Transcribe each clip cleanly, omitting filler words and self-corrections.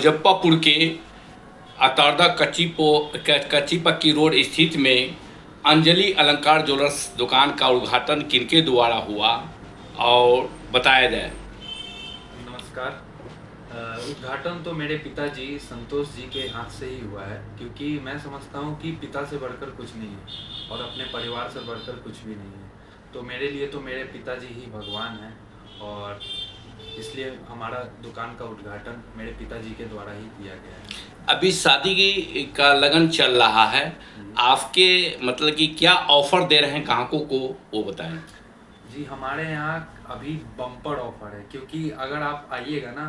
मुजफ्फरपुर के अतारदा कच्ची पक्की रोड स्थित में अंजलि अलंकार ज्वेलर्स दुकान का उद्घाटन किनके द्वारा हुआ और बताया जाए। नमस्कार। उद्घाटन तो मेरे पिताजी संतोष जी के हाथ से ही हुआ है, क्योंकि मैं समझता हूँ कि पिता से बढ़कर कुछ नहीं है और अपने परिवार से बढ़कर कुछ भी नहीं है। तो मेरे लिए तो मेरे पिताजी ही भगवान हैं और इसलिए हमारा दुकान का उद्घाटन मेरे पिताजी के द्वारा ही किया गया है। अभी शादी का लगन चल रहा है, आपके मतलब कि क्या ऑफर दे रहे हैं ग्राहकों को वो बताएं। जी, हमारे यहाँ अभी बम्पर ऑफर है, क्योंकि अगर आप आइएगा ना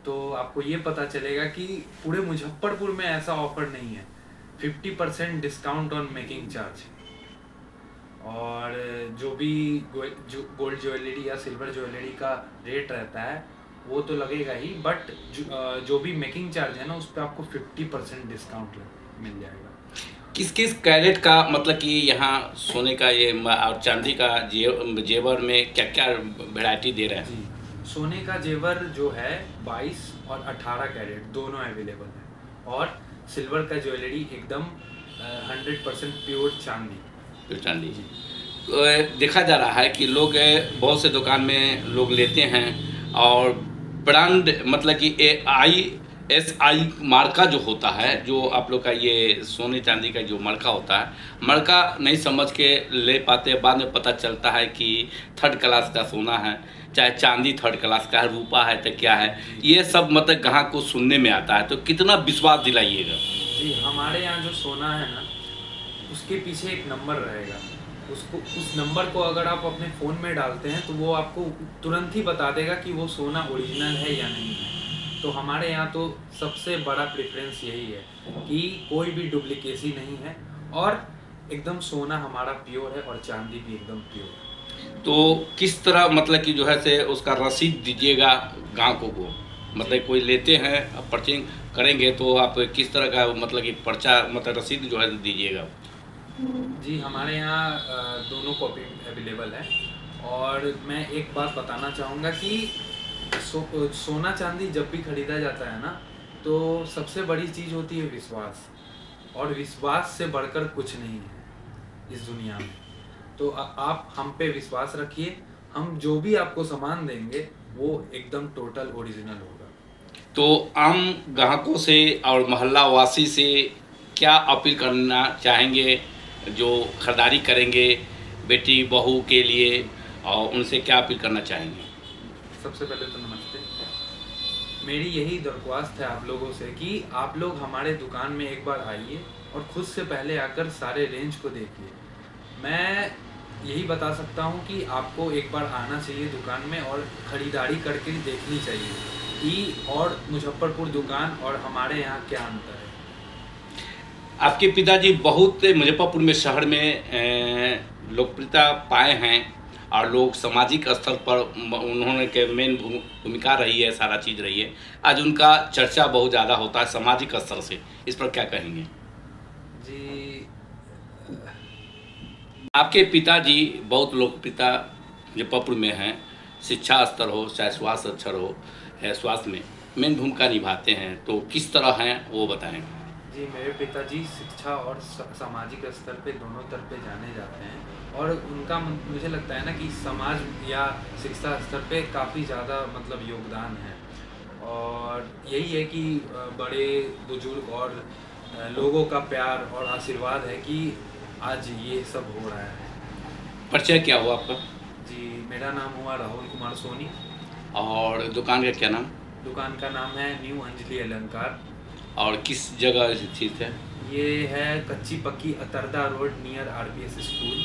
तो आपको ये पता चलेगा कि पूरे मुजफ्फरपुर में ऐसा ऑफर नहीं है। 50% डिस्काउंट ऑन मेकिंग चार्ज, और जो भी गोल्ड ज्वेलरी या सिल्वर ज्वेलरी का रेट रहता है वो तो लगेगा ही, बट जो भी मेकिंग चार्ज है ना उस पर आपको 50% डिस्काउंट मिल जाएगा। किस किस कैरेट का मतलब कि यहाँ सोने का ये और चांदी का जेवर में क्या क्या वैरायटी दे रहे हैं। जी, सोने का जेवर जो है 22 और 18 कैरेट दोनों अवेलेबल है, और सिल्वर का ज्वेलरी एकदम 100% प्योर चांदी। तो देखा जा रहा है कि लोग बहुत से दुकान में लोग लेते हैं और ब्रांड मतलब कि AISI मार्का जो होता है, जो आप लोग का ये सोने चांदी का जो मार्का होता है, मार्का नहीं समझ के ले पाते, बाद में पता चलता है कि थर्ड क्लास का सोना है, चाहे चांदी थर्ड क्लास का है, रूपा है तो क्या है, ये सब मतलब ग्राहक को सुनने में आता है। तो कितना विश्वास दिलाइएगा। जी, हमारे यहाँ जो सोना है ना उसके पीछे एक नंबर रहेगा, उस नंबर को अगर आप अपने फ़ोन में डालते हैं तो वो आपको तुरंत ही बता देगा कि वो सोना ओरिजिनल है या नहीं है। तो हमारे यहाँ तो सबसे बड़ा प्रेफरेंस यही है कि कोई भी डुप्लीकेसी नहीं है, और एकदम सोना हमारा प्योर है और चांदी भी एकदम प्योर है। तो किस तरह मतलब कि जो है से उसका रसीद दीजिएगा ग्राहकों को, मतलब कोई लेते हैं परचेज करेंगे तो आप किस तरह का मतलब कि पर्चा मतलब रसीद जो है दीजिएगा। जी, हमारे यहाँ दोनों कॉपी अवेलेबल है, और मैं एक बात बताना चाहूँगा कि सोना चांदी जब भी खरीदा जाता है ना तो सबसे बड़ी चीज़ होती है विश्वास, और विश्वास से बढ़कर कुछ नहीं है इस दुनिया में। तो आप हम पे विश्वास रखिए, हम जो भी आपको सामान देंगे वो एकदम टोटल ओरिजिनल होगा। तो आम ग्राहकों से और मोहल्ला वासी से क्या अपील करना चाहेंगे जो खरीदारी करेंगे बेटी बहू के लिए, और उनसे क्या अपील करना चाहेंगे। सबसे पहले तो नमस्ते। मेरी यही दरख्वास्त है आप लोगों से कि आप लोग हमारे दुकान में एक बार आइए और खुद से पहले आकर सारे रेंज को देखिए। मैं यही बता सकता हूँ कि आपको एक बार आना चाहिए दुकान में और ख़रीदारी करके देखनी चाहिए कि और मुजफ्फरपुर दुकान और हमारे यहाँ क्या अंतर है। आपके पिताजी बहुत मुजफ्फरपुर में शहर में लोकप्रियता पाए हैं और लोग सामाजिक स्तर पर उन्होंने के मेन भूमिका रही है, सारा चीज़ रही है। आज उनका चर्चा बहुत ज़्यादा होता है सामाजिक स्तर से, इस पर क्या कहेंगे। जी, आपके पिताजी बहुत लोकप्रियता मुजफ्फरपुर में हैं, शिक्षा स्तर हो चाहे स्वास्थ्य स्तर हो, स्वास्थ्य में मेन भूमिका निभाते हैं, तो किस तरह हैं वो बताएं। जी, मेरे पिताजी शिक्षा और सामाजिक स्तर पे दोनों तरफ पे जाने जाते हैं, और उनका मुझे लगता है ना कि समाज या शिक्षा स्तर पे काफ़ी ज़्यादा मतलब योगदान है, और यही है कि बड़े बुजुर्ग और लोगों का प्यार और आशीर्वाद है कि आज ये सब हो रहा है। परिचय क्या हुआ आपका। जी, मेरा नाम हुआ राहुल कुमार सोनी, और दुकान का क्या नाम। दुकान का नाम है न्यू अंजलि अलंकार, और किस जगह स्थित है। ये है कच्ची पक्की अतरदा रोड नियर RPS स्कूल।